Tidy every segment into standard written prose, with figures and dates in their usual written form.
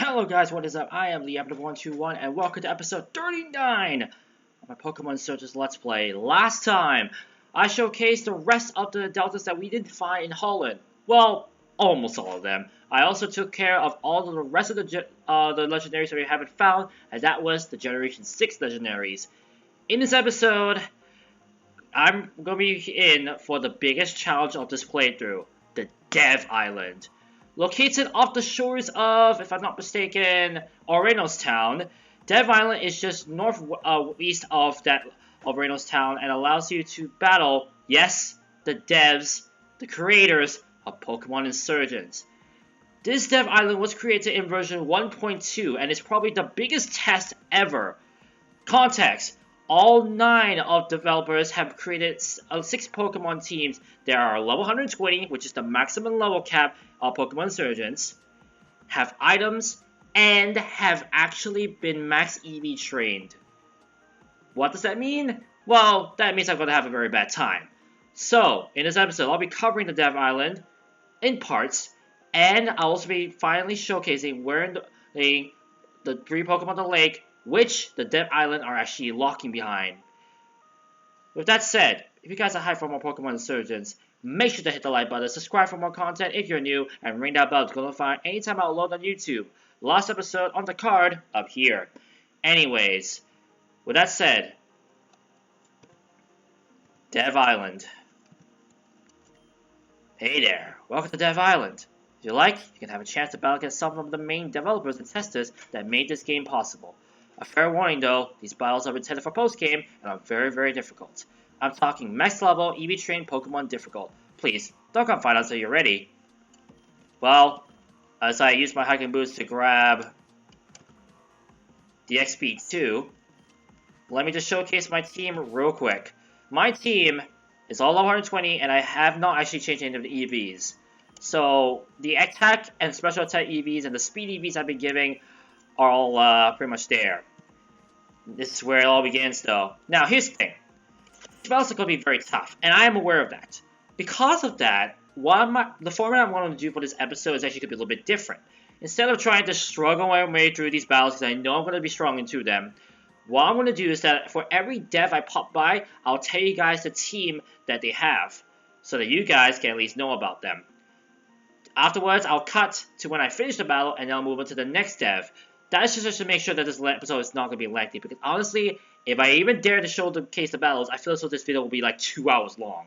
Hello guys, what is up? I am the Abbott121 and welcome to episode 39 of my Pokemon Insurgence Let's Play. Last time, I showcased the rest of the deltas that we didn't find in Holland. Well, almost all of them. I also took care of all of the rest of the legendaries that we haven't found, and that was the Generation 6 legendaries. In this episode, I'm going to be in for the biggest challenge of this playthrough, the Dev Island. Located off the shores of, if I'm not mistaken, Town, Dev Island is just northeast of Town and allows you to battle, yes, the devs, the creators of Pokemon Insurgence. This Dev Island was created in version 1.2 and is probably the biggest test ever. Context: all 9 of developers have created 6 Pokemon teams. There are level 120, which is the maximum level cap of Pokemon Insurgence, have items, and have actually been max EV trained. What does that mean? Well, that means I'm going to have a very bad time. So, in this episode, I'll be covering the Dev Island in parts, and I'll also be finally showcasing where the 3 Pokemon on the lake, which the Dev Island are actually locking behind. With that said, if you guys are hyped for more Pokemon Insurgence, make sure to hit the like button, subscribe for more content if you're new, and ring that bell to notify anytime I upload on YouTube. Last episode on the card up here. Anyways, with that said, Dev Island. Hey there, welcome to Dev Island. If you like, you can have a chance to battle against some of the main developers and testers that made this game possible. A fair warning though, these battles are intended for post-game and are very, very difficult. I'm talking max level, EV trained Pokemon difficult. Please, don't come find out until you're ready. Well, as I use my hiking boots to grab the XP 2, let me just showcase my team real quick. My team is all level 120 and I have not actually changed any of the EVs. So, the attack and special attack EVs and the speed EVs I've been giving are all pretty much there. This is where it all begins though. Now, here's the thing. These battles are going to be very tough, and I am aware of that. Because of that, the format I'm going to do for this episode is actually going to be a little bit different. Instead of trying to struggle my way through these battles, because I know I'm going to be strong into them, what I'm going to do is that for every dev I pop by, I'll tell you guys the team that they have, so that you guys can at least know about them. Afterwards, I'll cut to when I finish the battle, and then I'll move on to the next dev. That's just to make sure that this episode is not going to be lengthy, because honestly, if I even dare to showcase the battles, I feel as though this video will be like 2 hours long.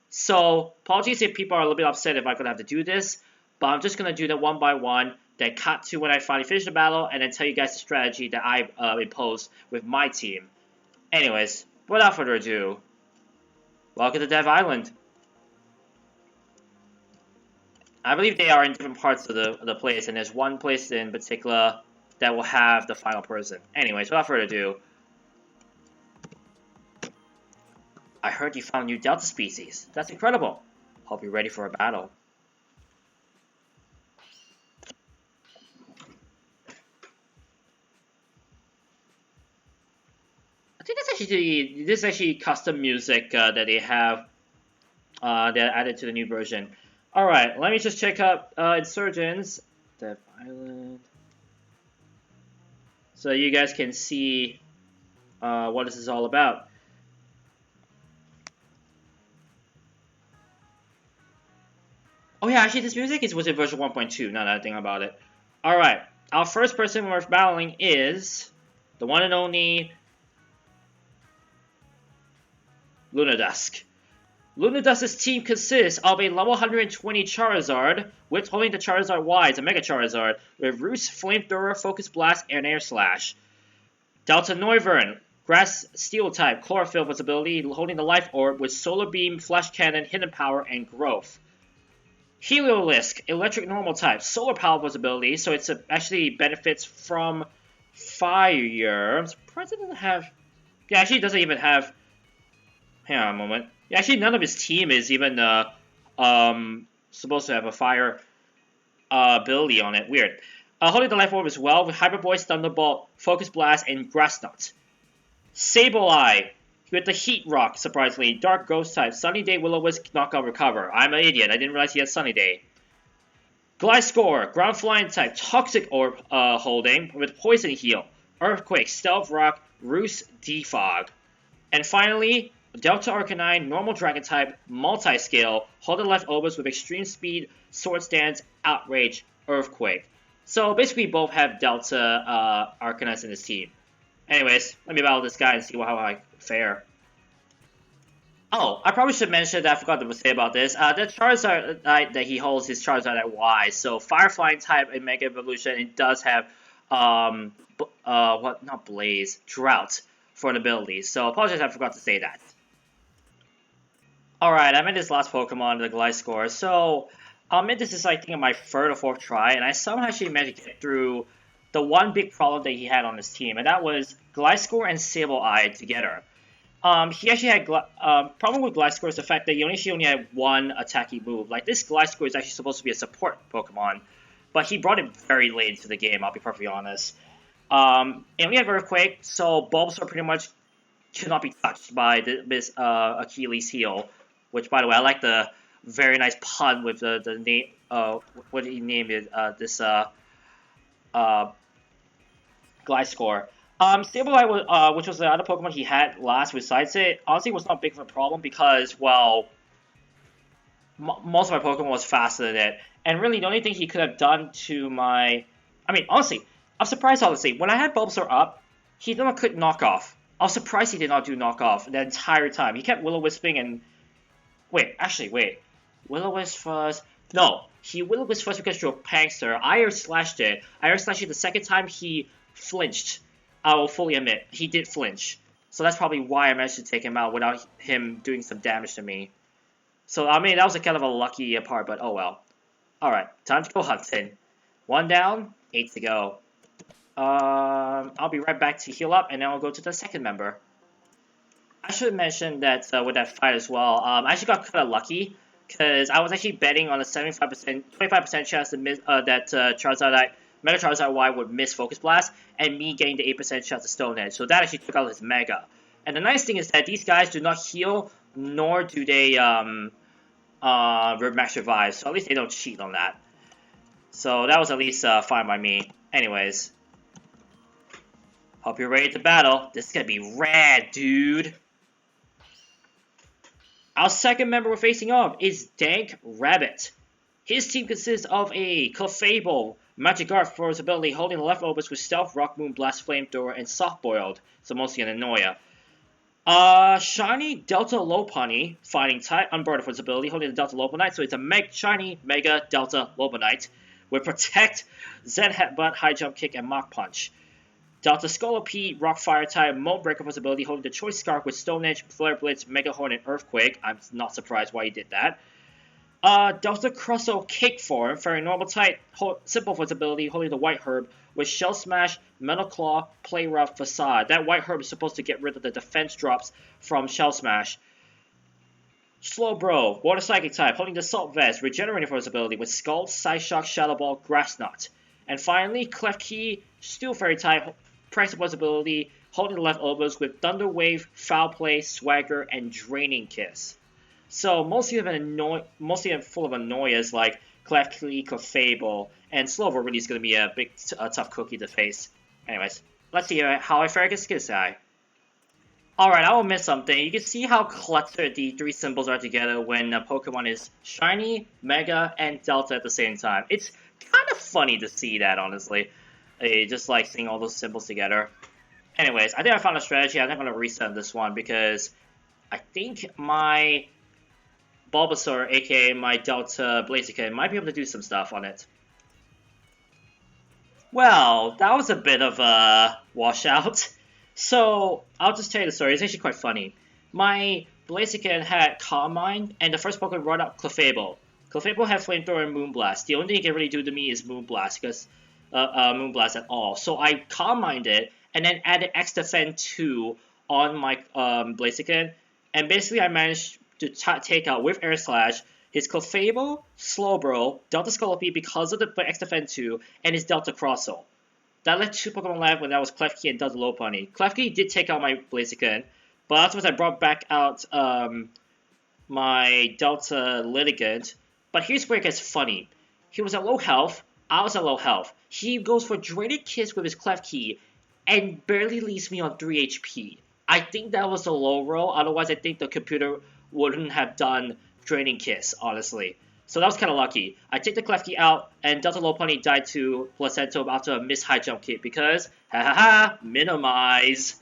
So, apologies if people are a little bit upset if I'm going to have to do this, but I'm just going to do them one by one, then cut to when I finally finish the battle, and then tell you guys the strategy that I imposed with my team. Anyways, without further ado, welcome to Dev Island. I believe they are in different parts of the place, and there's one place in particular that will have the final person. Anyways, without further ado, I heard you found new Delta species. That's incredible. Hope you're ready for a battle. I think this is actually custom music that they have that added to the new version. Alright, let me just check out Insurgence. Dev Island. So you guys can see what this is all about. Oh yeah, actually this music was in version 1.2, now that I think about it. Alright, our first person we're battling is the one and only Lunadusk. Lunadusk's team consists of a level 120 Charizard, with holding the Charizard Y, it's a Mega Charizard, with Roost, Flamethrower, Focus Blast, and Air Slash. Delta Noivern, Grass Steel type, Chlorophyll with ability, holding the Life Orb with Solar Beam, Flash Cannon, Hidden Power, and Growth. Heliolisk, Electric Normal type, Solar Power with ability, so it actually benefits from Fire. I'm surprised it doesn't have... Yeah, actually it doesn't even have... Hang on a moment. Yeah, actually, none of his team is even supposed to have a fire ability on it. Weird. Holding the Life Orb as well with Hyper Voice, Thunderbolt, Focus Blast, and Grass Knot. Sableye with the Heat Rock, surprisingly. Dark Ghost type, Sunny Day, Will-O-Wisp, Knockout, Recover. I'm an idiot. I didn't realize he had Sunny Day. Gliscor, Ground Flying type, Toxic Orb holding with Poison Heal, Earthquake, Stealth Rock, Roost, Defog. And finally, Delta Arcanine, Normal Dragon type, Multi-Scale, holding leftovers with Extreme Speed, Sword Stance, Outrage, Earthquake. So basically both have Delta Arcanines in this team. Anyways, let me battle this guy and see how I fare. Oh, I probably should mention that I forgot to say about this. The Charizard that he holds is Charizard at Y. So Fire Flying type in Mega Evolution, it does have not Blaze, Drought for an ability. So apologize, I forgot to say that. Alright, I'm in this last Pokemon, the Gliscor. So this is I think my third or fourth try, and I somehow actually managed to get through the one big problem that he had on his team, and that was Gliscor and Sableye together. He actually had problem with Gliscor is the fact that he only had one attacking move. Like this Gliscor is actually supposed to be a support Pokemon, but he brought it very late into the game. I'll be perfectly honest. And we have Earthquake, so Bulbasaur pretty much cannot be touched by this Achilles heel. Which, by the way, I like the very nice pun with the name. What did he name it? This Gliscor. Sableye, which was the other Pokemon he had last besides it, honestly was not big of a problem because, well, most of my Pokemon was faster than it. And really, the only thing he could have done to my... I mean, honestly, I'm surprised, honestly. When I had Bulbasaur up, he did couldn't knock off. I was surprised he did not do knockoff the entire time. He kept Will-O-Wisping and... Wait. Will-O-Wisp first... No, he Will-O-Wisp first because he drew a Prankster. I Air Slashed it. I Air Slashed it the second time he flinched. I will fully admit, he did flinch. So that's probably why I managed to take him out without him doing some damage to me. So, I mean, that was a kind of a lucky part, but oh well. Alright, time to go hunting. 1 down, 8 to go. I'll be right back to heal up, and then I'll go to the second member. I should mention that with that fight as well, I actually got kind of lucky, because I was actually betting on a 25% chance that Charizard Mega Charizard Y would miss Focus Blast, and me getting the 8% chance of Stone Edge. So that actually took out his Mega. And the nice thing is that these guys do not heal, nor do they max revive. So at least they don't cheat on that. So that was at least fine by me. Anyways. Hope you're ready to battle. This is gonna be rad, dude. Our second member we're facing off is Dank Rabbit. His team consists of a Clefable, Magikarp for his ability, holding the leftovers with Stealth, Rock, Moonblast, Flamethrower, and Soft Boiled, so mostly an Annoya. Shiny Delta Lopunny, fighting type, Unburdened for his ability, holding the Delta Lopunite, so it's a Shiny Mega Delta Lopunite, with Protect, Zen Headbutt, High Jump Kick, and Mach Punch. Delta Scolipede, Rock Fire type, Moat Breaker for his ability, holding the Choice Scarf with Stone Edge, Flare Blitz, Mega Horn, and Earthquake. I'm not surprised why he did that. Delta Crustle Cake form, very normal type, simple for its ability, holding the White Herb with Shell Smash, Metal Claw, Play Rough, Facade. That White Herb is supposed to get rid of the defense drops from Shell Smash. Slowbro, Water Psychic type, holding the Salt Vest, regenerating for his ability with Skull, Psyshock, Shadow Ball, Grass Knot. And finally, Klefki, Steel Fairy type, practice for his ability, holding the leftovers with Thunder Wave, Foul Play, Swagger, and Draining Kiss. So mostly full of annoyers like Klefki, Clefable, and Slover really is going to be a big, tough cookie to face. Anyways, let's see how I fare against this guy. Alright, I will miss something. You can see how cluttered the three symbols are together when a Pokemon is Shiny, Mega, and Delta at the same time. It's kind of funny to see that, honestly. Just like seeing all those symbols together. Anyways, I think I found a strategy. I'm not going to reset this one because I think my Bulbasaur, aka my Delta Blaziken, might be able to do some stuff on it. Well, that was a bit of a washout. So, I'll just tell you the story. It's actually quite funny. My Blaziken had Calm Mind, and the first Pokemon brought up Clefable. Clefable had Flamethrower and Moonblast. The only thing it can really do to me is Moonblast, because Moonblast at all. So I Calm Minded, and then added X Defend 2 on my Blaziken, and basically I managed to take out, with Air Slash, his Clefable, Slowbro, Delta Scolipede because of the X Defend 2, and his Delta Crossow. That left 2 Pokemon left when that was Klefki and Delta Lopunny. Klefki did take out my Blaziken, but afterwards I brought back out my Delta Litigant. But here's where it gets funny. he was at low health, I was at low health. He goes for Draining Kiss with his Clef Key, and barely leaves me on 3 HP. I think that was a low roll, otherwise I think the computer wouldn't have done Draining Kiss, honestly. So that was kind of lucky. I take the Clef Key out, and Delta Low Pony died to Placento after a missed high jump kick because, minimize.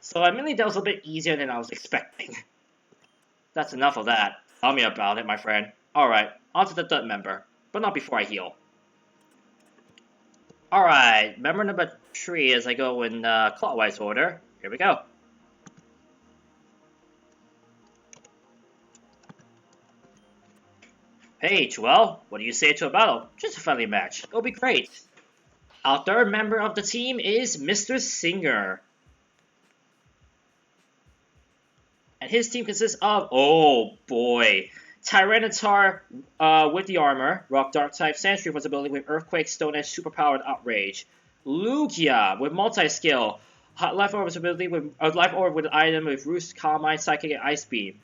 So admittedly that was a bit easier than I was expecting. That's enough of that. Tell me about it, my friend. Alright, on to the third member, but not before I heal. Alright, member number 3 as I go in clockwise order. Here we go. Paige, well, what do you say to a battle? Just a friendly match. It'll be great. Our third member of the team is Mr. Singer. And his team consists of, oh boy, Tyranitar with the armor, Rock Dark type, Sandstream was ability with Earthquake, Stone Edge, Superpowered Outrage. Lugia with multi-skill, Life Orb ability with Life Orb with an item with Roost, Calm Mind, Psychic, and Ice Beam.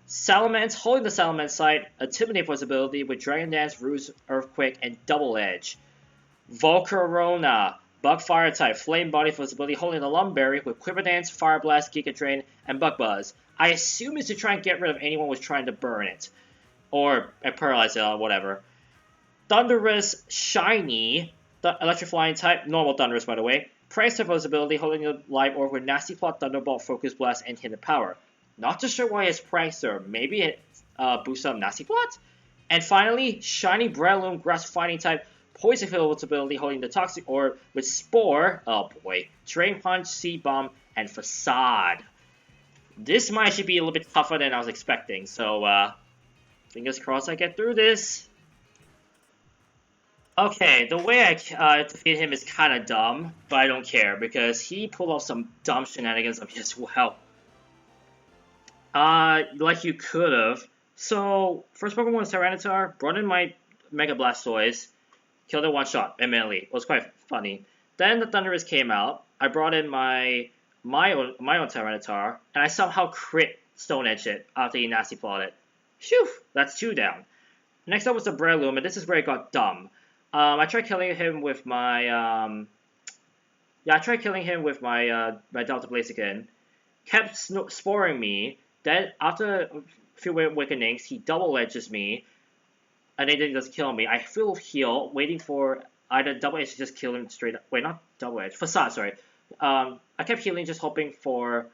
Salamence holding the Salamence side, Intimidate for his ability with Dragon Dance, Roost, Earthquake, and Double Edge. Volcarona, Bug Fire type, Flame Body for his ability holding the Lumberry with Quiver Dance, Fire Blast, Giga Drain, and Bug Buzz. I assume it's to try and get rid of anyone who was trying to burn it. Or paralyze it or whatever. Thunderous, Shiny, the Electrifying type, normal Thunderous by the way. Prankster for his ability holding the Live Orb with Nasty Plot, Thunderbolt, Focus Blast, and Hidden Power. Not too sure why it's Prankster. Maybe it boosts up Nasty Plot? And finally, Shiny Brellum, Grass Fighting type, Poison Field with ability holding the Toxic Orb with Spore, oh boy, Drain Punch, Seed Bomb, and Facade. This might actually be a little bit tougher than I was expecting, so fingers crossed I get through this. Okay, the way I defeat him is kind of dumb, but I don't care because he pulled off some dumb shenanigans on me as well. Like you could have. So, first Pokemon was Tyranitar, brought in my Mega Blastoise, killed it one shot immediately. It was quite funny. Then the Thundurus came out. I brought in my own Tyranitar, and I somehow crit Stone Edge it after he nasty plotted. Phew, that's 2 down. Next up was the Brellum, and this is where it got dumb. I tried killing him with my my Delta Blaziken. Kept sporing me. Then after a few awakenings, he double edges me, and then he doesn't kill me. I full heal, waiting for either double edge to just kill him straight up. Wait, not double edge, Facade. Sorry. I kept healing, just hoping for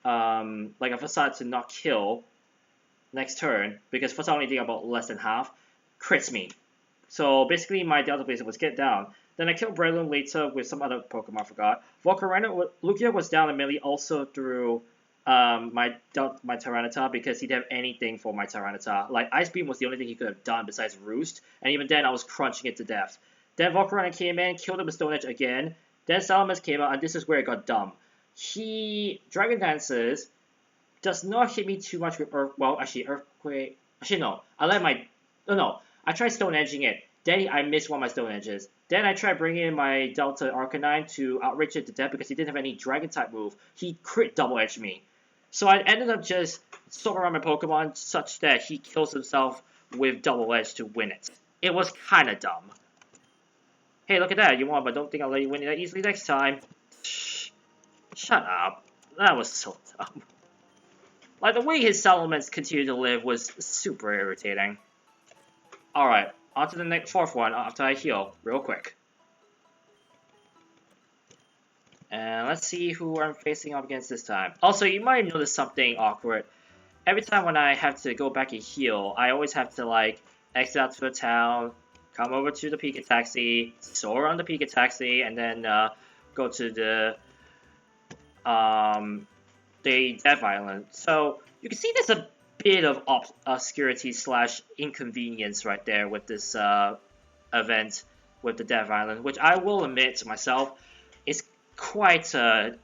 like a Facade to not kill next turn, because Facade only did about less than half. Crits me. So basically, my Delta Blazer was get down. Then I killed Brellum later with some other Pokemon, I forgot. Volcarona, Lugia was down immediately also through my Tyranitar because he didn't have anything for my Tyranitar. Like, Ice Beam was the only thing he could have done besides Roost, and even then I was crunching it to death. Then Volcarona came in, killed him with Stone Edge again. Then Salamence came out, and this is where it got dumb. He Dragon Dances, does not hit me too much with Earthquake. Actually, no. I tried Stone Edging it. Then I missed one of my Stone Edges. Then I tried bringing in my Delta Arcanine to outrage it to death because he didn't have any Dragon type move. He crit double edged me. So I ended up just sorting around my Pokemon such that he kills himself with double edge to win it. It was kind of dumb. Hey, look at that. You won, but don't think I'll let you win that easily next time. Shut up. That was so dumb. Like, the way his Salamence continued to live was super irritating. Alright, on to the next 4th one after I heal, real quick. And let's see who I'm facing up against this time. Also, you might notice something awkward. Every time when I have to go back and heal, I always have to, like, exit out to a town, come over to the Pika Taxi, soar on the Pika Taxi, and then go to the Death Island. So, you can see there's a bit of obscurity / inconvenience right there with this event with the Death Island, which I will admit to myself is quite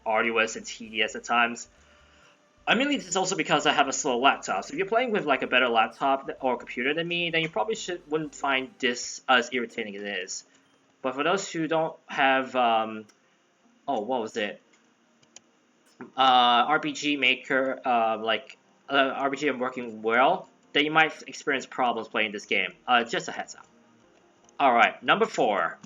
arduous and tedious at times. I mean, it's also because I have a slow laptop. So if you're playing with like a better laptop or computer than me, then you probably wouldn't find this as irritating as it is. But for those who don't have, what was it? RPG Maker, RPG I'm working well, then you might experience problems playing this game. Just a heads up. Alright, number 4.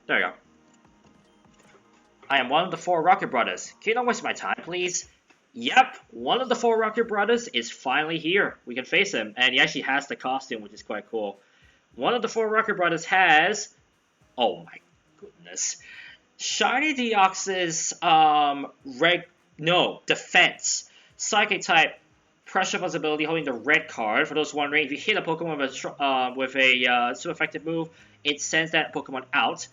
There you go. I am one of the 4 Rocket Brothers. Can you not waste my time, please? Yep, one of the 4 Rocket Brothers is finally here. We can face him, and he actually has the costume, which is quite cool. One of the 4 Rocket Brothers has... Oh my goodness. Shiny Deoxys, defense. Psychic type, pressure possibility holding the red card. For those wondering, if you hit a Pokemon with a super effective move, it sends that Pokemon out.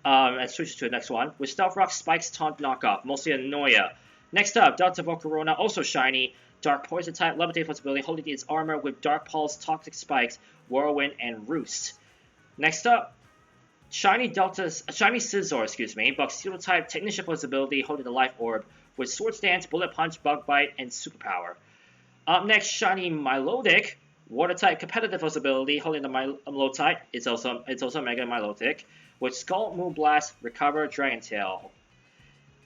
And switches to the next one. With Stealth Rock, Spikes, Taunt, Knockoff. Mostly Annoya. Next up, Delta Volcarona, also shiny. Dark Poison type, Levitate possibility, holding its armor with Dark Pulse, Toxic Spikes, Whirlwind, and Roost. Next up, shiny Scizor, Buxedo type, Technician possibility, holding the Life Orb, with Sword Stance, Bullet Punch, Bug Bite, and Superpower. Up next, shiny Milotic, Water type, Competitive possibility, holding the Milotic. It's also Mega Milotic, with Scald, Moonblast, Recover, Dragon Tail.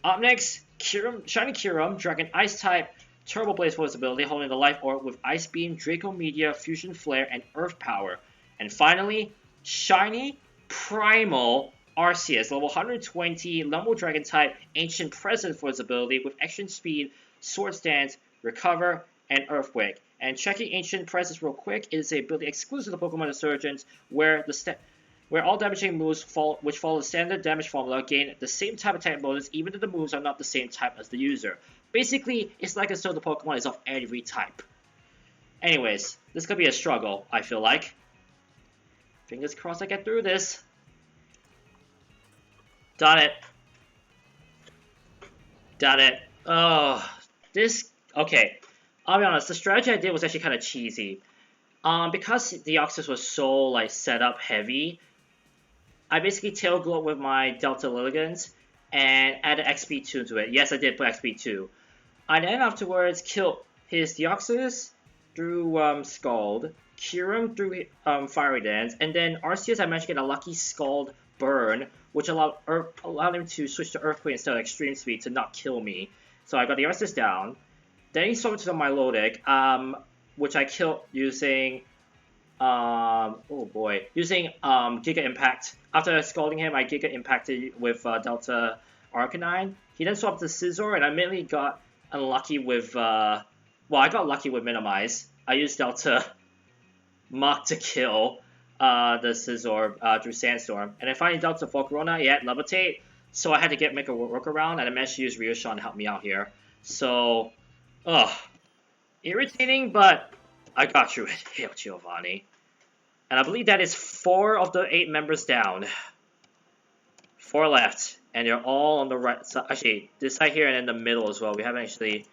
Up next, shiny Kirum, Dragon Ice type, Turbo Blaze possibility, holding the Life Orb with Ice Beam, Draco Meteor, Fusion Flare, and Earth Power. And finally, shiny Primal Arceus, level 120, Lumble Dragon type, Ancient Presence for its ability with Extra Speed, Sword Stance, Recover, and Earthquake. And checking Ancient Presence real quick, it is a ability exclusive to Pokemon Insurgence, where all damaging moves which follow the standard damage formula gain the same type of attack bonus, even though the moves are not the same type as the user. Basically, it's like as though the Pokemon is of every type. Anyways, this could be a struggle, I feel like. Fingers crossed I get through this. Done it. Done it. Oh, okay. I'll be honest, the strategy I did was actually kind of cheesy. Because the Deoxys was so, set up heavy, I basically tail glowed with my Delta Lilligans and added XP2 to it. Yes, I did put XP2. I then afterwards killed his Deoxys through Scald, Kirum through Fiery Dance, and then Arceus I managed to get a lucky Scald Burn, which allowed him to switch to Earthquake instead of Extreme Speed to not kill me. So I got the Arceus down. Then he switched to the Milotic, which I killed using Giga Impact. After scalding him, I Giga Impacted with Delta Arcanine. He then swapped to Scizor, and I immediately got unlucky with, I got lucky with Minimize. I used Delta Mach to kill the Scizor through Sandstorm. And then finally Delta Volcarona, he had Levitate, so I had to make a workaround, and I managed to use Ryoshan to help me out here. So, irritating, but I got through it. Hail Giovanni. And I believe that is 4 of the 8 members down. 4 left. And they're all on the right side. Actually, this side here and in the middle as well. We haven't actually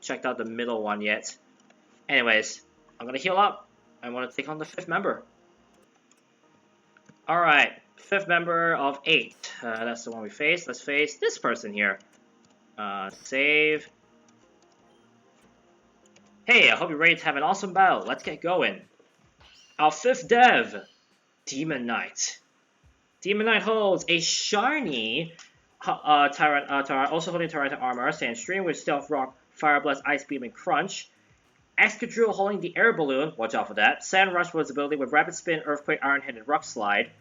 checked out the middle one yet. Anyways, I'm going to heal up. I want to take on the 5th member. Alright, 5th member of 8. That's the one we face. Let's face this person here. Save. Hey, I hope you're ready to have an awesome battle. Let's get going. Our 5th dev, Demon Knight. Demon Knight holds a shiny Tyrant, also holding Tyrant armor, Sandstream with Stealth Rock, Fire Blast, Ice Beam, and Crunch. Excadrill holding the Air Balloon, watch out for that. Sand Rush for its ability with Rapid Spin, Earthquake, Iron Head, and Rock Slide.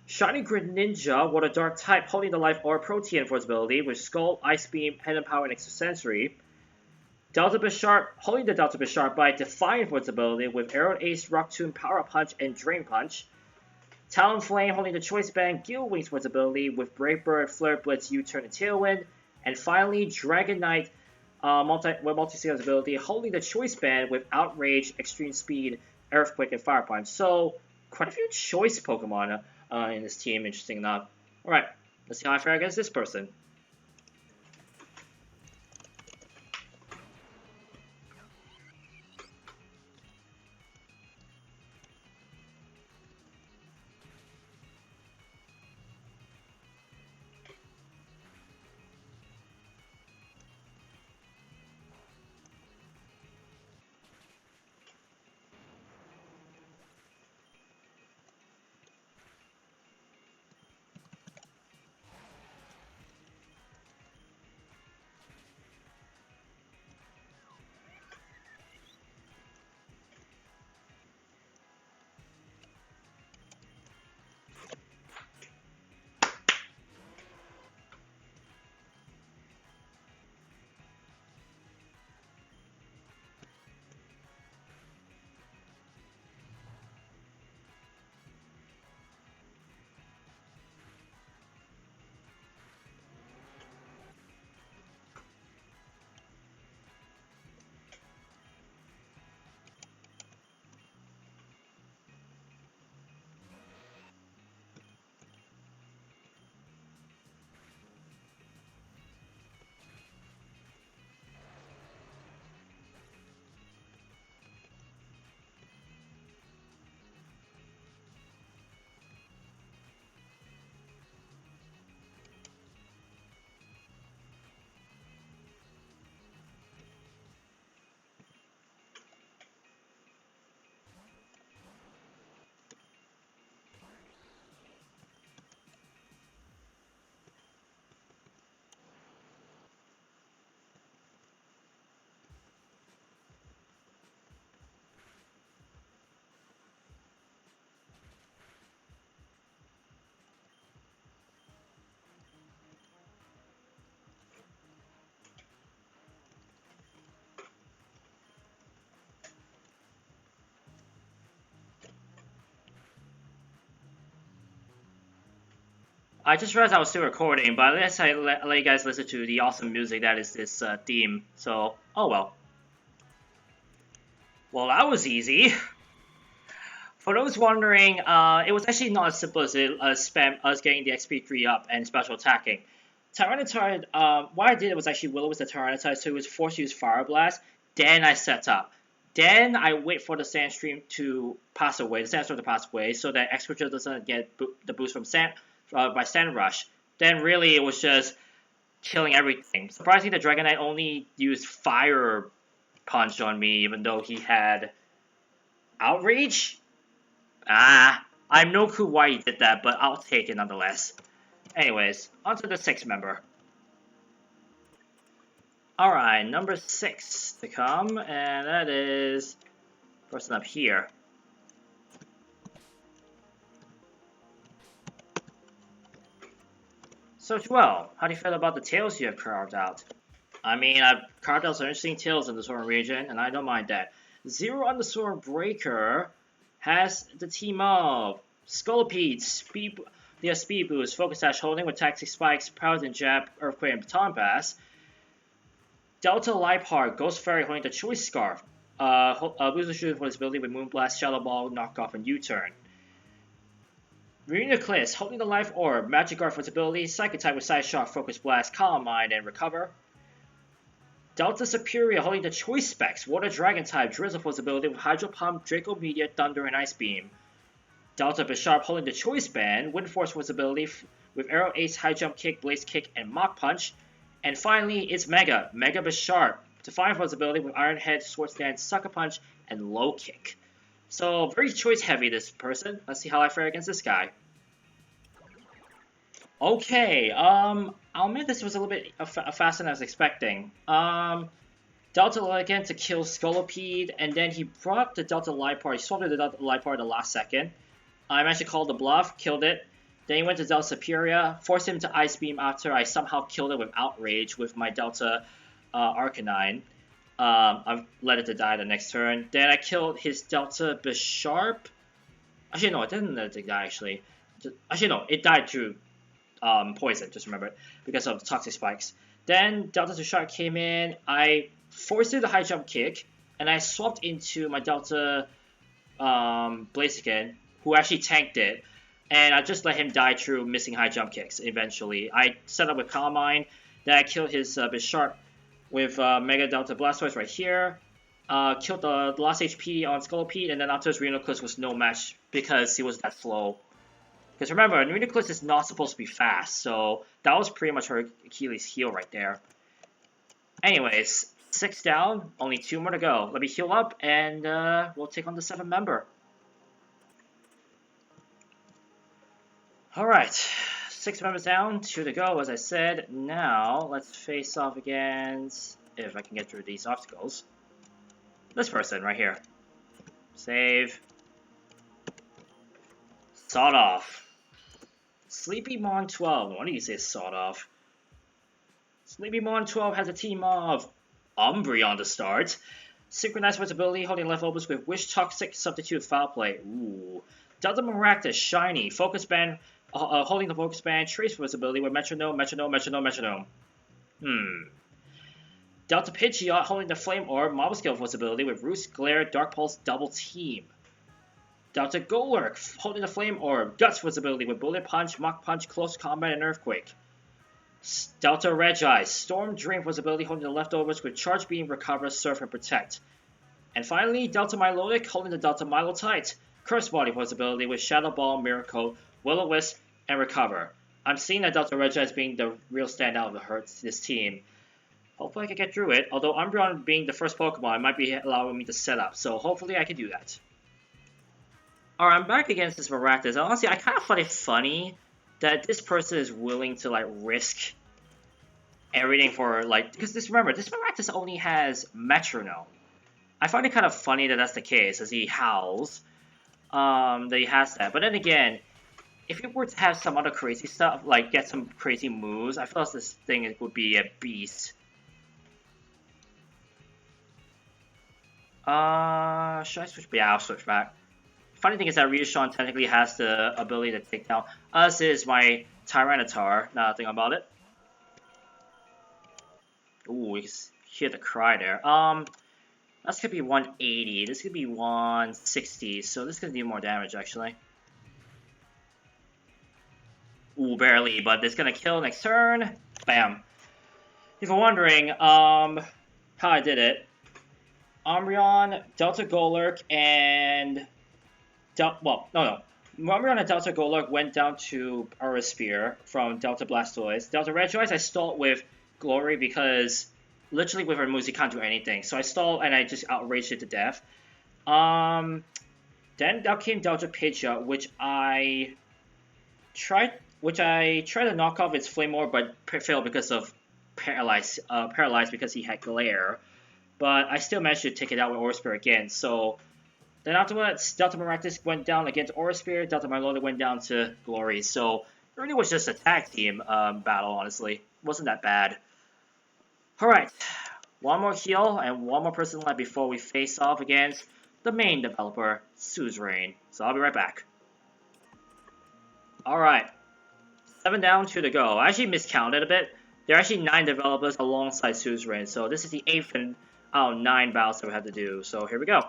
Shiny Greninja, Water Dark type, holding the Life Orb Protean for its ability with Skull, Ice Beam, Hidden Power, and Extrasensory. Delta Bisharp, holding the Delta Bisharp by Defiant for its ability with Aero Ace, Rock Tomb, Power Punch, and Drain Punch. Talonflame holding the Choice Band, Gil Wings for its ability with Brave Bird, Flare Blitz, U-Turn, and Tailwind. And finally, Dragon Knight, multi-scale ability, holding the Choice Band with Outrage, Extreme Speed, Earthquake, and Fire Punch. So, quite a few choice Pokemon in this team, interesting enough. Alright, let's see how I fare against this person. I just realized I was still recording, but let's let you guys listen to the awesome music that is this theme. So, oh well. Well, that was easy. For those wondering, it was actually not as simple as spam us getting the XP 3 up and special attacking. Tyranitar, what I did was actually Willow was the Tyranitar, so it was forced to use Fire Blast. Then I set up. Then I wait for the Sandstream to pass away, the Sandstorm to pass away, so that X-Creature doesn't get the boost from by Sand Rush. Then really it was just killing everything. Surprisingly, the Dragonite only used Fire Punch on me, even though he had Outrage? I have no clue why he did that, but I'll take it nonetheless. Anyways, on to the 6th member. Alright, number 6 to come, and that is person up here. So, Joel, how do you feel about the tails you have carved out? I mean, I've carved out some interesting tails in the Soaring region, and I don't mind that. Zero_Breaker has the team of Scolipede, Speed Boost, Focus Sash, Holding with Tactic Spikes, Paladin Jab, Earthquake, and Baton Pass. Delta Lipard, Ghost Fairy holding the Choice Scarf. Booster Shooter for his ability with Moonblast, Shadow Ball, Knockoff, and U-Turn. Renaclis, holding the Life Orb, Magic Guard for its ability, Psychic type with Side Shot, Focus Blast, Calm Mind, and Recover. Delta Superior, holding the Choice Specs, Water Dragon type, Drizzle for its ability with Hydro Pump, Draco Meteor, Thunder, and Ice Beam. Delta Bisharp, holding the Choice Band, Wind Force for its ability with Arrow Ace, High Jump Kick, Blaze Kick, and Mach Punch. And finally, it's Mega Bisharp, Defiant for its ability with Iron Head, Sword Stand, Sucker Punch, and Low Kick. So, very choice heavy, this person. Let's see how I fare against this guy. Okay, I'll admit this was a little bit faster than I was expecting. Delta again to kill Scolipede, and then he brought the Delta Lipard. He swapped the Delta Lipard the last second. I managed to call the bluff, killed it. Then he went to Delta Superior, forced him to Ice Beam after I somehow killed it with Outrage with my Delta Arcanine. I've let it to die the next turn. Then I killed his Delta Bisharp. Actually, no, it didn't let it die, actually. Actually, no, it died through poison, just remember it, because of the Toxic Spikes. Then Delta Bisharp came in, I forced it to High Jump Kick, and I swapped into my Delta Blaziken, who actually tanked it, and I just let him die through missing High Jump Kicks eventually. I set up with Calm Mind, then I killed his Bisharp with Mega Delta Blastoise right here, killed the last HP on Scolipede, and then after his Renaclis was no match because he was that slow. Because remember, Renaclis is not supposed to be fast, so that was pretty much her Achilles heel right there. Anyways, 6 down, only 2 more to go. Let me heal up, and we'll take on the 7th member. Alright, 6 members down, 2 to go, as I said. Now, let's face off against, if I can get through these obstacles, this person right here. Save. Sawed off. Sleepy Mon 12. Why do you say sawed off? Sleepy Mon 12 has a team of Umbreon to start. Synchronize for its ability, holding left elbows with Wish, Toxic, Substitute, Foul Play. Ooh. Delta Maractus, Shiny, Focus Band, holding the Focus Band, Trace for its ability with Metronome. Delta Pidgeot, holding the Flame Orb, Marble Skill for its ability with Roost, Glare, Dark Pulse, Double Team. Delta Golurk, holding the Flame Orb, Guts for its ability with Bullet Punch, Mach Punch, Close Combat, and Earthquake. Delta Regis, Storm Drain for its ability, holding the Leftovers with Charge Beam, Recover, Surf, and Protect. And finally, Delta Milotic, holding the Delta Milotite, Curse Body for its ability with Shadow Ball, Miracle, Will-O-Wisp, and Recover. I'm seeing that Delta Regis being the real standout of this team. Hopefully I can get through it, although Umbreon being the first Pokemon might be allowing me to set up, so hopefully I can do that. Alright, I'm back against this Maractus. Honestly, I kind of find it funny that this person is willing to, like, risk everything for, like, because remember, this Maractus only has Metronome. I find it kind of funny that that's the case, as he howls, that he has that. But then again, if he were to have some other crazy stuff, like, get some crazy moves, I feel like this thing would be a beast. Should I switch? Yeah, I'll switch back. funny thing is that Ryushan technically has the ability to take down us is my Tyranitar, now that I think about it. Ooh, we can hear the cry there. That's gonna be 180, this could be 160, so this is gonna do more damage actually. Ooh, barely, but it's gonna kill next turn. Bam. If you're wondering, how I did it, Umbreon, Delta Golurk, and Umbreon and Delta Golurk went down to Aerosphere from Delta Blastoise. Delta Regice, I stalled with Glory because literally with her moves he can't do anything. So I stalled and I just outraged it to death. Then out came Delta Pidgeot, which I tried to knock off its Flamor, but failed because of paralyzed because he had Glare. But I still managed to take it out with Aerosphere again. So then afterwards, Delta Maractus went down against Aerosphere, Delta Milotic went down to Glory. So it really was just a tag team battle, honestly. It wasn't that bad. Alright, one more heal and one more person left before we face off against the main developer, Suzerain. So I'll be right back. Alright, 7 down, 2 to go. I actually miscounted a bit. There are actually 9 developers alongside Suzerain, so this is the 8th out of 9 battles that we have to do. So here we go.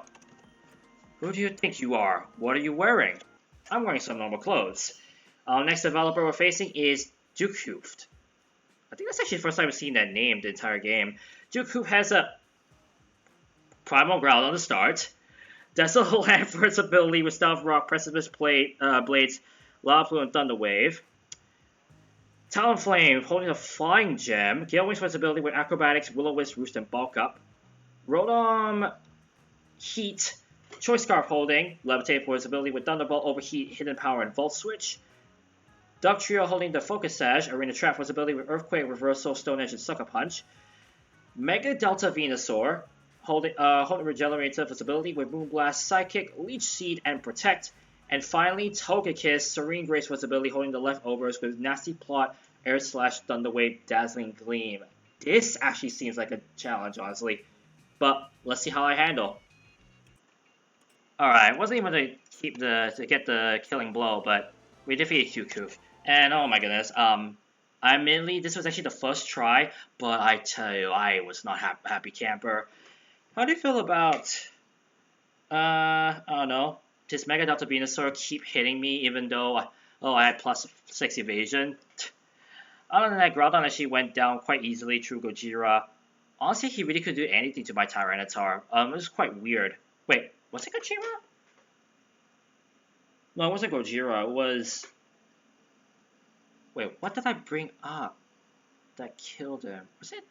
Who do you think you are? What are you wearing? I'm wearing some normal clothes. Our next developer we're facing is Dukehoofed. I think that's actually the first time I've seen that name the entire game. Dukehoofed has a Primal Growl on the start. Desolate Land for its ability with Stealth Rock, Precipice Blades, Lava Plume, and Thunder Wave. Talonflame holding a Flying Gem. Gale Wings for its ability with Acrobatics, Will-O-Wisp, Roost, and Bulk Up. Rotom Heat. Choice Scarf holding Levitate for its ability with Thunderbolt, Overheat, Hidden Power, and Volt Switch. Dugtrio holding the Focus Sash, Arena Trap for its ability with Earthquake, Reversal, Stone Edge, and Sucker Punch. Mega Delta Venusaur holding Regenerator for its ability with Moonblast, Psychic, Leech Seed, and Protect. And finally, Togekiss, Serene Grace for its ability holding the Leftovers with Nasty Plot, Air Slash, Thunder Wave, Dazzling Gleam. This actually seems like a challenge, honestly. But let's see how I handle. Alright, wasn't even to get the killing blow, but we defeated Dukehoofed. And oh my goodness, admittedly, this was actually the first try, but I tell you, I was not happy camper. How do you feel about, I don't know, this Mega Delta Venusaur keep hitting me even though, I had plus 6 evasion? Other than that, Groudon actually went down quite easily through Gojira. Honestly, he really could do anything to my Tyranitar. It was quite weird. Wait, was it Gojira? No, it wasn't Gojira, it was... Wait, what did I bring up that killed him? Was it?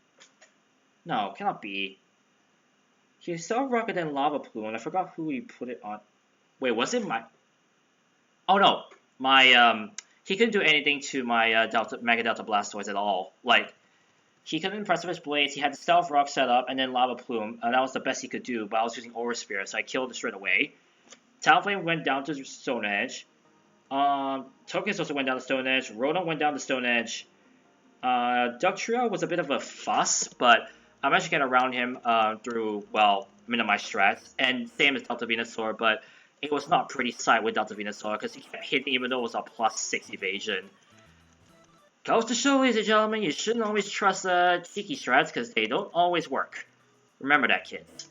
No, cannot be. He saw Rocket and Lava Plume, and I forgot who he put it on. Wait, was it my... Oh no, my, he couldn't do anything to my Mega Delta Blastoise at all. Like, he couldn't Precipice Blades, he had the Stealth Rock set up, and then Lava Plume, and that was the best he could do, but I was using Aura Sphere, so I killed it straight away. Talonflame went down to Stone Edge. Togekiss also went down to Stone Edge. Rotom went down to Stone Edge. Dugtrio was a bit of a fuss, but I managed to get around him through, well, minimized strats. And same as Delta Venusaur, but it was not pretty sight with Delta Venusaur because he kept hitting even though it was a plus 6 evasion. Goes to show, ladies and gentlemen, you shouldn't always trust Tiki strats because they don't always work. Remember that, kids.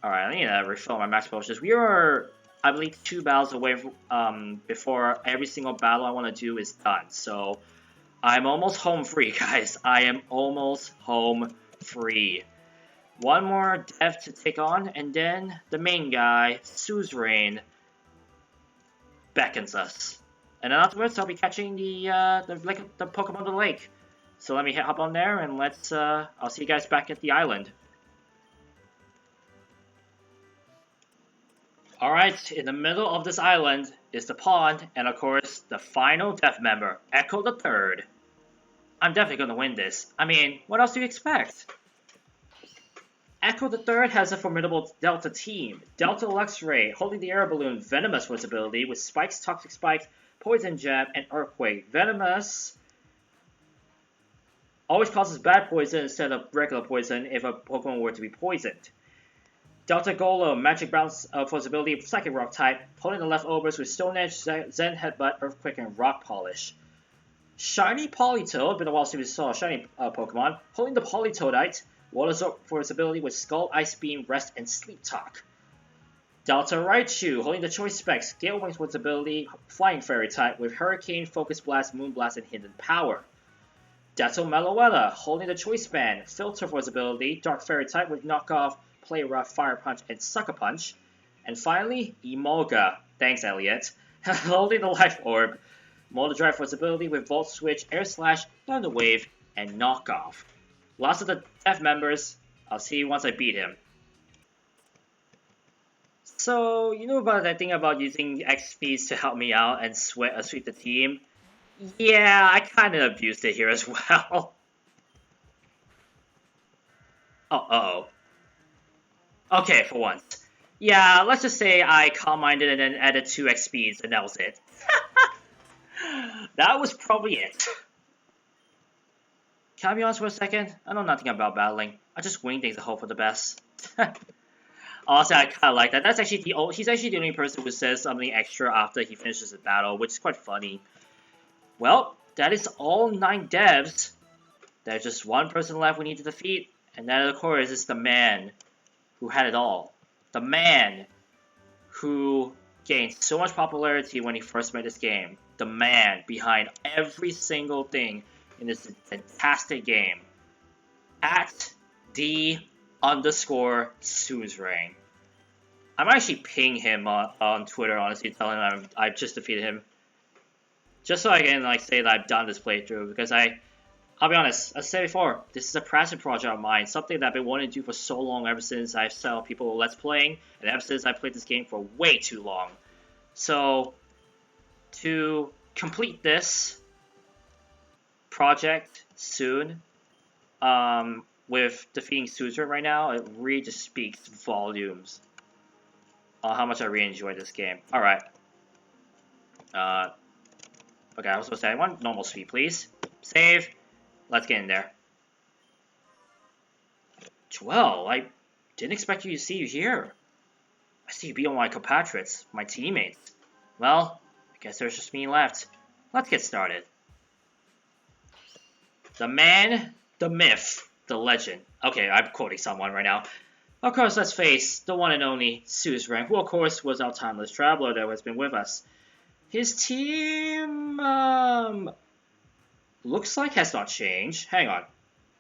Alright, I need to refill my max potions. We are, I believe, 2 battles away before every single battle I want to do is done. So, I'm almost home free, guys. I am almost home free. One more dev to take on, and then the main guy, Suzerain, beckons us. And then afterwards, I'll be catching the Pokemon of the Lake. So let me hop on there, and let's, I'll see you guys back at the island. Alright, in the middle of this island is the pond, and of course, the final death member, Echo the Third. I'm definitely gonna win this. I mean, what else do you expect? Echo the Third has a formidable Delta team. Delta Luxray, holding the air balloon, Venomous for its ability, with Spikes, Toxic Spikes, Poison Jab, and Earthquake. Venomous always causes bad poison instead of regular poison if a Pokemon were to be poisoned. Delta Golem, Magic Bounce for its ability, Psychic Rock type, holding the leftovers with Stone Edge, Zen Headbutt, Earthquake, and Rock Polish. Shiny Politoed, been a while since we saw a shiny Pokemon, holding the Politoedite, Water Absorb for its ability with Skull, Ice Beam, Rest, and Sleep Talk. Delta Raichu, holding the Choice Specs, Gale Wings for its ability, Flying Fairy type, with Hurricane, Focus Blast, Moon Blast, and Hidden Power. Delta Meloetta, holding the Choice Band, Filter for its ability, Dark Fairy type, with Knockoff, Play Rough, Fire Punch, and Sucker Punch. And finally, Emolga, thanks Elliot, holding the Life Orb, Motor Drive for its ability with Volt Switch, Air Slash, Thunder Wave, and Knockoff. Last of the Death members, I'll see you once I beat him. So, you know about that thing about using XPs to help me out and sweep the team? Yeah, I kinda abused it here as well. Oh, okay, for once. Yeah, let's just say I calm-minded and then added 2 XPs and that was it. That was probably it. Can I be honest for a second? I know nothing about battling. I just wing things and hope for the best. Honestly, I kind of like that. That's actually he's actually the only person who says something extra after he finishes the battle, which is quite funny. Well, that is all 9 devs. There's just one person left we need to defeat, and that, of course, is the man who had it all. The man who gained so much popularity when he first made this game. The man behind every single thing in this fantastic game. At _Suzerain. I'm actually ping him on Twitter, honestly, telling him I've just defeated him. Just so I can say that I've done this playthrough, because I'll be honest, as I said before, this is a passion project of mine, something that I've been wanting to do for so long, ever since I saw people Let's Playing, and ever since I played this game for way too long. So, to complete this project soon, with defeating Suzerain right now, it really just speaks volumes on how much I really enjoyed this game. Alright. Okay, I was supposed to say, I want normal speed, please. Save. Let's get in there. Joel, I didn't expect you to see you here. I see you beat all my compatriots, my teammates. Well, I guess there's just me left. Let's get started. The man, the myth, the legend. Okay, I'm quoting someone right now. Of course, let's face the one and only Suzerain, who of course was our timeless traveler that has been with us. His team, looks like has not changed. Hang on.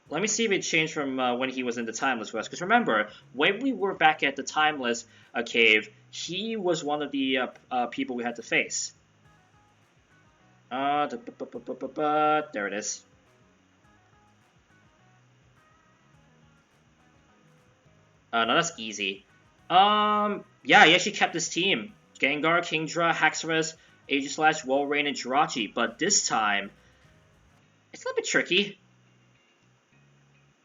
Let me see if it changed from when he was in the Timeless West. Because remember, when we were back at the Timeless cave, he was one of the people we had to face. There it is. No, that's easy. Yeah, he actually kept his team. Gengar, Kingdra, Haxorus, Aegis Slash, Walrein, and Jirachi. But this time, it's a little bit tricky.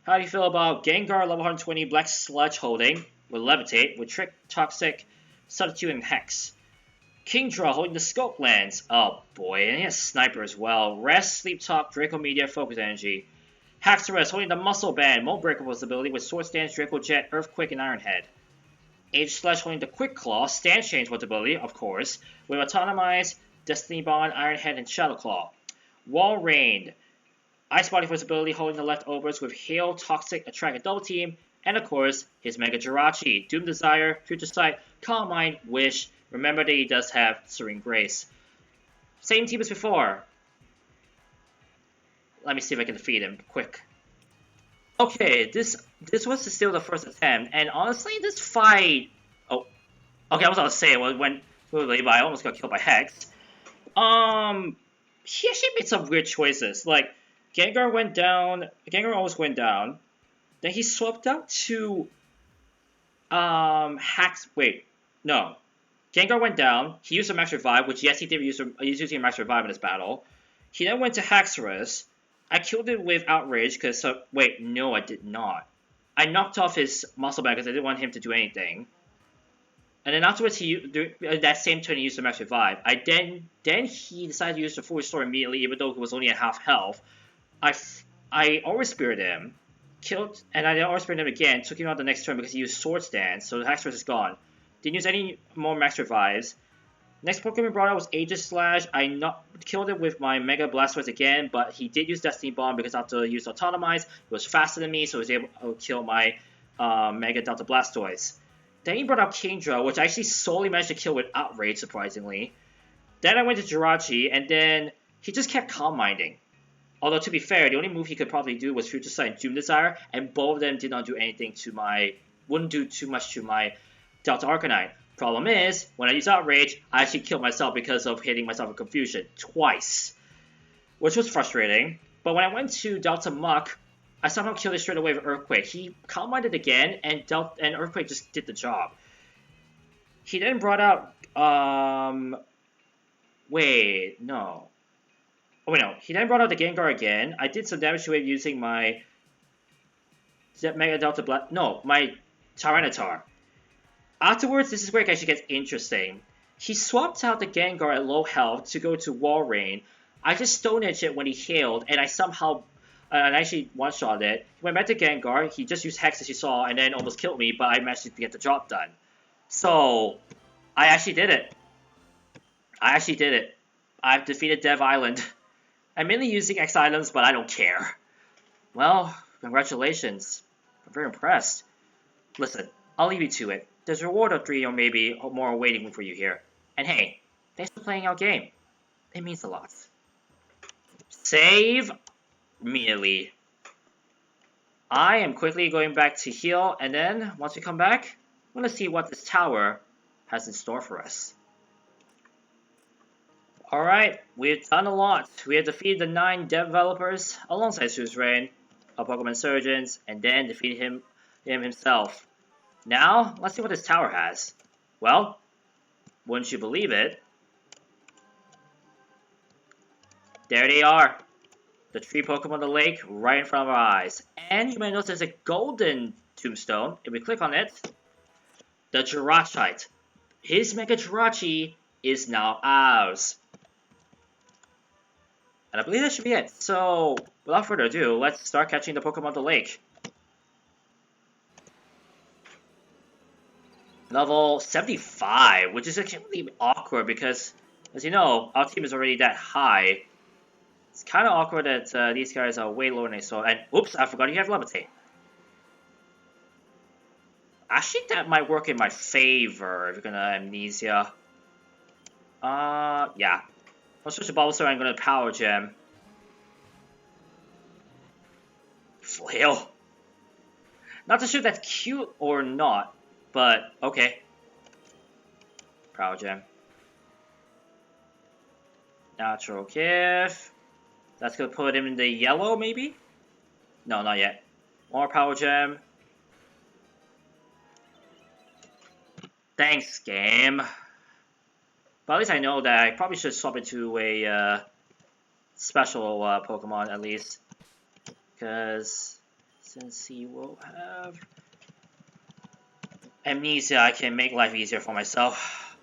How do you feel about Gengar, level 120, Black Sludge holding, with Levitate, with Trick, Toxic, Substitute, and Hex. Kingdra holding the Scope Lens. Oh boy, and he has Sniper as well. Rest, Sleep Talk, Draco Media, Focus Energy. Haxorus holding the Muscle Band, Mold Breaker ability with Sword Stance, Draco Jet, Earthquake, and Iron Head. Aegis Slash holding the Quick Claw, Stance Change ability, of course, with Autonomize, Destiny Bond, Iron Head, and Shadow Claw. Walrein, Ice Body ability holding the leftovers with Hail, Toxic, Attract, and Double Team, and of course, his Mega Jirachi, Doom Desire, Future Sight, Calm Mind, Wish. Remember that he does have Serene Grace. Same team as before. Let me see if I can defeat him quick. Okay, this was still the first attempt, and honestly, this fight... Oh, okay, I was about to say it went smoothly, but I almost got killed by Hex. He actually made some weird choices. Like, Gengar went down. Gengar almost went down. Then he swapped out to Hex. Wait, no. Gengar went down. He used a Max Revive, which yes, he did use. He's using a Max Revive in this battle. He then went to Haxorus. I killed it with Outrage because. Wait, no, I did not. I knocked off his Muscle Band because I didn't want him to do anything. And then afterwards, that same turn he used a Max Revive. Then he decided to use the Full Restore immediately, even though he was only at half health. I always Spirited him, killed, and I also sprayed him again, took him out the next turn because he used Swords Dance, so the Hex Force is gone. Didn't use any more Max Revives. Next Pokemon brought out was Aegis Slash. I not killed it with my Mega Blastoise again, but he did use Destiny Bomb because after he used Autonomize, it was faster than me, so he was able to kill my Mega Delta Blastoise. Then he brought out Kingdra, which I actually solely managed to kill with Outrage, surprisingly. Then I went to Jirachi, and then he just kept Calm Minding. Although, to be fair, the only move he could probably do was Future Sight and Doom Desire, and both of them did not do anything to my... wouldn't do too much to my Delta Arcanine. Problem is, when I use Outrage, I actually killed myself because of hitting myself with Confusion twice, which was frustrating. But when I went to Delta Muck, I somehow killed it straight away with Earthquake. He Calm Minded again, and Earthquake just did the job. He then brought out... Wait, no. Oh, wait, no. He then brought out the Gengar again. I did some damage to it using my... Mega Delta No, my Tyranitar. Afterwards, this is where it actually gets interesting. He swapped out the Gengar at low health to go to Walrein. I just Stone Edged it when he healed, and I somehow... and I actually one-shot it. He went back to Gengar, he just used Hex as you saw, and then almost killed me, but I managed to get the job done. So, I actually did it. I've defeated Dev Island. I'm mainly using X items, but I don't care. Well, congratulations. I'm very impressed. Listen, I'll leave you to it. There's a reward of 3 or maybe more waiting for you here. And hey, thanks for playing our game. It means a lot. Save immediately. I am quickly going back to heal, and then, once we come back, I'm going to see what this tower has in store for us. Alright, we've done a lot. We have defeated the 9 developers alongside Suzerain, a Pokemon Insurgence, and then defeated him himself. Now, let's see what this tower has. Well, wouldn't you believe it? There they are. The 3 Pokemon on the lake right in front of our eyes. And you may notice there's a golden tombstone. If we click on it, the Jirachite. His Mega Jirachi is now ours. And I believe that should be it. So, without further ado, let's start catching the Pokemon on the lake. Level 75, which is actually really awkward because, as you know, our team is already that high. It's kind of awkward that these guys are way lower than I saw. And, oops, I forgot you have Levitate. Actually, that might work in my favor if you're gonna Amnesia. Yeah. I'll switch to Bulbasaur and I'm gonna Power Gem. Flail. Not too sure if that's cute or not, but okay. Power Gem. Natural Gift. That's gonna put him in the yellow, maybe? No, not yet. More Power Gem. Thanks, game. But at least I know that I probably should swap it to a special Pokemon at least. Because since he will have Amnesia, I can make life easier for myself.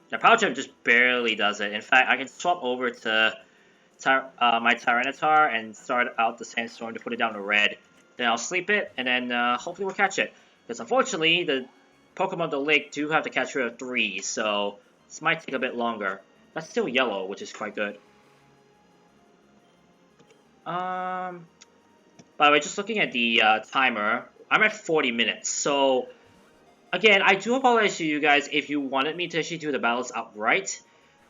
The Power Gem just barely does it. In fact, I can swap over to my Tyranitar and start out the Sandstorm to put it down to red. Then I'll sleep it, and then hopefully we'll catch it. Because unfortunately, the Pokemon on the lake do have the catch rate of 3, so this might take a bit longer. That's still yellow, which is quite good. By the way, just looking at the timer, I'm at 40 minutes. So, again, I do apologize to you guys if you wanted me to actually do the battles outright.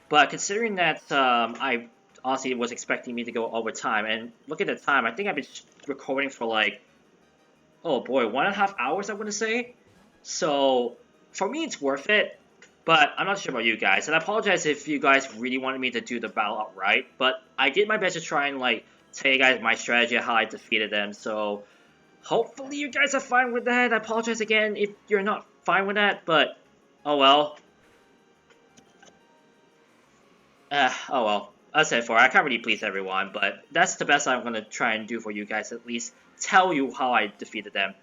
But considering that I honestly was expecting me to go over time, and look at the time, I think I've been recording for like, oh boy, 1.5 hours, I want to say. So, for me, it's worth it. But I'm not sure about you guys, and I apologize if you guys really wanted me to do the battle outright. But I did my best to try and like tell you guys my strategy of how I defeated them. So hopefully you guys are fine with that. I apologize again if you're not fine with that, but oh well. Oh well. As I said before, I can't really please everyone, but that's the best I'm gonna try and do for you guys. At least tell you how I defeated them.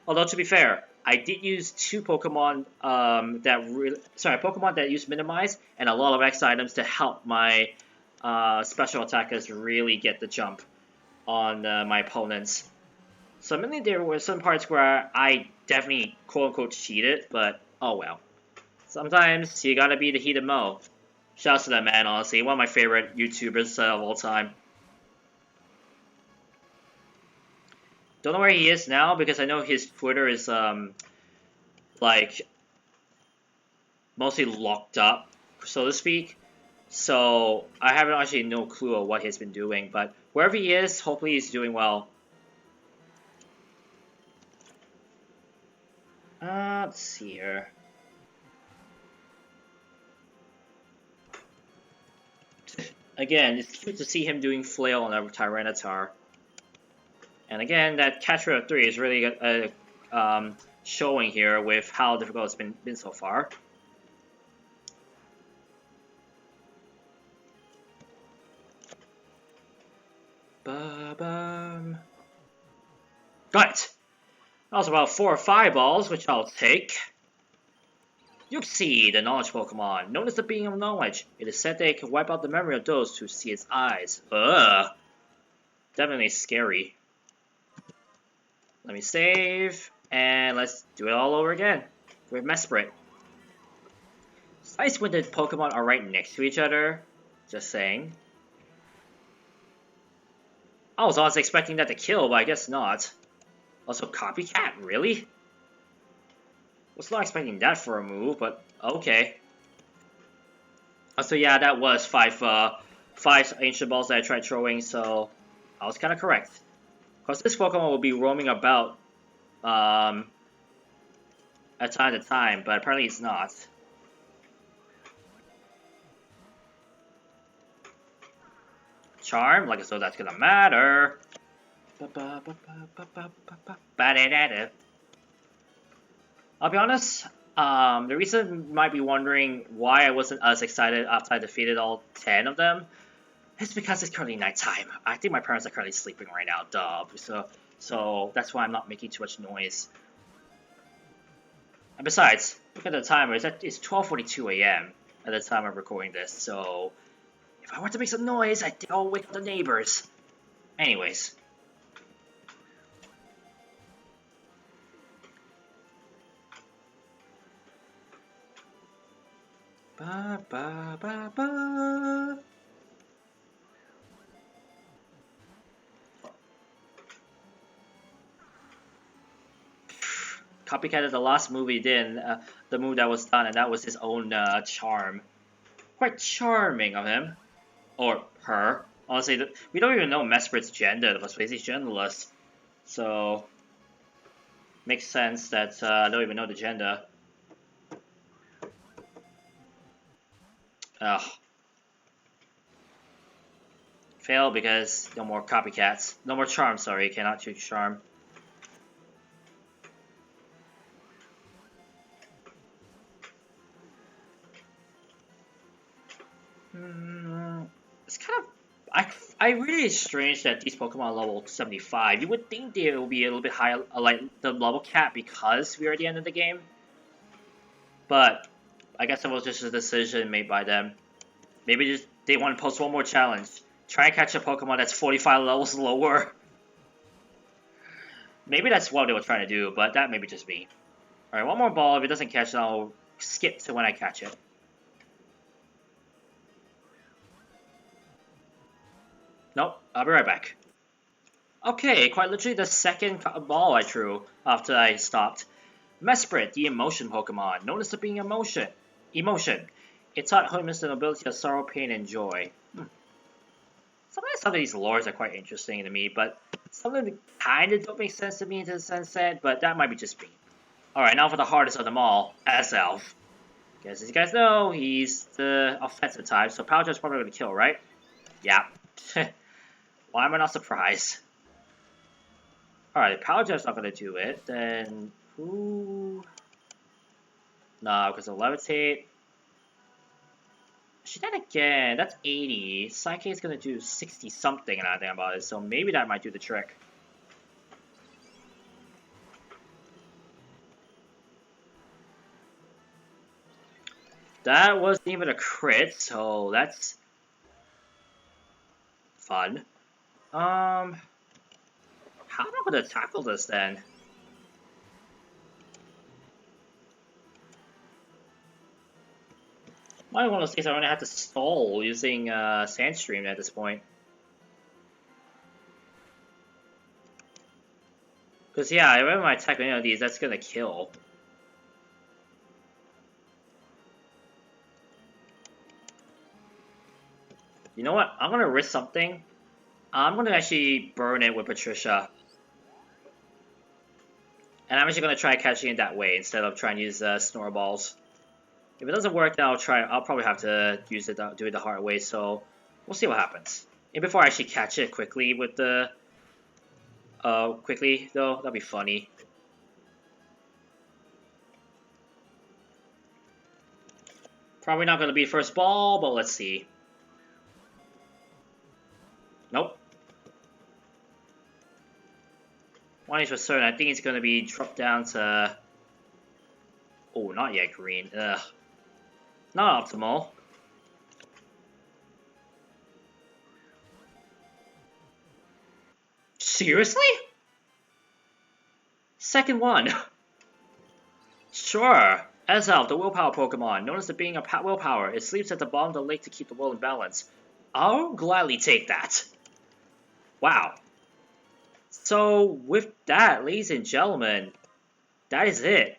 Although to be fair, I did use 2 Pokemon Pokemon that use Minimize and a lot of X items to help my special attackers really get the jump on my opponents. So mainly there were some parts where I definitely quote-unquote cheated, but oh well. Sometimes you gotta be the heated mo. Shouts to that man, honestly. One of my favorite YouTubers of all time. Don't know where he is now because I know his Twitter is like mostly locked up, so to speak. So I have actually no clue of what he's been doing, but wherever he is, hopefully he's doing well. Let's see here. Again, it's cute to see him doing flail on a Tyranitar. And again, that catch rate of 3 is really showing here with how difficult it's been so far. Ba-bum. Got it! That was about 4 or 5 balls, which I'll take. Yuxi, the knowledge Pokemon. Known as the being of knowledge, it is said they can wipe out the memory of those who see its eyes. Ugh. Definitely scary. Let me save, and let's do it all over again with Mesprit. It's nice when the Pokemon are right next to each other. Just saying. I was honestly expecting that to kill, but I guess not. Also, Copycat? Really? Was not expecting that for a move, but okay. So yeah, that was 5 Ancient Balls that I tried throwing, so I was kind of correct. Because this Pokemon will be roaming about at time to time, but apparently it's not. Charm, like as though that's gonna matter. I'll be honest, the reason you might be wondering why I wasn't as excited after I defeated all 10 of them is because it's currently nighttime. I think my parents are currently sleeping right now, so that's why I'm not making too much noise. And besides, look at the timer, it's 12:42 AM at the time of recording this, so if I were to make some noise, I think I'll wake up the neighbors. Anyways. Ba ba ba ba. Copycat is the last move he did, the move that was done, and that was his own charm. Quite charming of him. Or her. Honestly, we don't even know Mesprit's gender, but he's genderless. So, makes sense that I don't even know the gender. Ugh. Fail because no more copycats. No more charm, sorry, cannot choose charm. It's kind of... I really strange that these Pokemon are level 75. You would think they will be a little bit higher, like the level cap, because we're at the end of the game. But I guess it was just a decision made by them. Maybe just they want to post one more challenge. Try and catch a Pokemon that's 45 levels lower. Maybe that's what they were trying to do, but that may be just me. Alright, one more ball. If it doesn't catch it, I'll skip to when I catch it. Nope, I'll be right back. Okay, quite literally the second ball I threw after I stopped. Mesprit, the emotion Pokemon, known as the being emotion. It taught humans the ability of sorrow, pain, and joy. Sometimes some of these lores are quite interesting to me, but some of them kind of don't make sense to me in the sense that, but that might be just me. Alright, now for the hardest of them all, S-Elf. As you guys know, he's the offensive type, so Power Jab's probably going to kill, right? Yeah. Why am I not surprised? Alright, if Power Jab's not going to do it, then who? No, because of Levitate. Actually, then again, that's 80. Psyche is going to do 60 something, and I think about it, so maybe that might do the trick. That wasn't even a crit, so that's fun. How am I gonna tackle this then? One of those things I only have to stall using Sandstream at this point. Because yeah, I remember I attack any of these, that's gonna kill. You know what? I'm gonna risk something. I'm gonna actually burn it with Patricia. And I'm actually gonna try catching it that way instead of trying to use Snorballs. If it doesn't work, then I'll probably have to use it, do it the hard way. So we'll see what happens. And before I actually catch it quickly with the, quickly though, that'd be funny. Probably not gonna be first ball, but let's see. Nope. One is for certain. I think it's gonna be dropped down to. Oh, not yet green. Ugh. Not optimal. Seriously? Second one. Sure. Ezelf, the willpower Pokemon. Known as the being of willpower, it sleeps at the bottom of the lake to keep the world in balance. I'll gladly take that. Wow. So, with that, ladies and gentlemen, that is it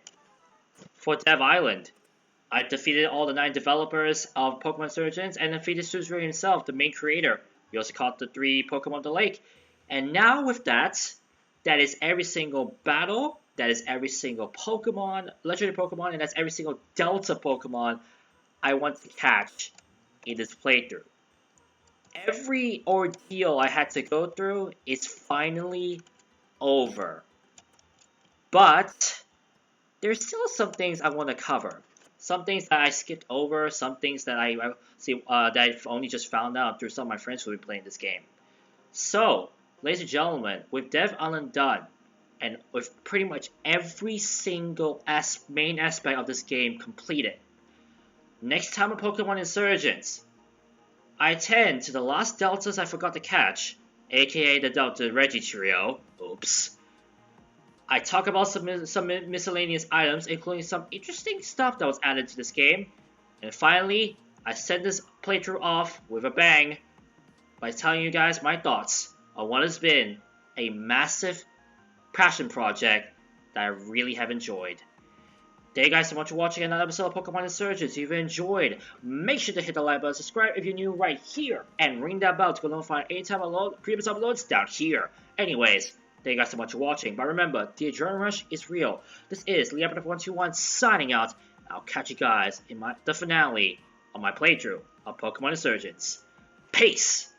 for Dev Island. I defeated all the 9 developers of Pokemon Insurgence and defeated Suzerain himself, the main creator. We also caught the 3 Pokemon of the lake. And now with that, that is every single battle, that is every single Pokemon, legendary Pokemon, and that's every single Delta Pokemon I want to catch in this playthrough. Every ordeal I had to go through is finally over. But there's still some things I want to cover. Some things that I skipped over, some things that that I've only just found out through some of my friends who have been playing this game. So, ladies and gentlemen, with Dev Island done, and with pretty much every single main aspect of this game completed, next time on Pokemon Insurgence, I attend to the last Deltas I forgot to catch, aka the Delta Reggie Trio. Oops. I talk about some miscellaneous items, including some interesting stuff that was added to this game. And finally, I send this playthrough off with a bang by telling you guys my thoughts on what has been a massive passion project that I really have enjoyed. Thank you guys so much for watching another episode of Pokemon Insurgence. If you enjoyed, make sure to hit the like button, subscribe if you're new right here, and ring that bell to get notified anytime I upload previous uploads down here. Anyways, thank you guys so much for watching. But remember, the adrenaline rush is real. This is Leopard121 signing out. I'll catch you guys in the finale of my playthrough of Pokemon Insurgence. Peace!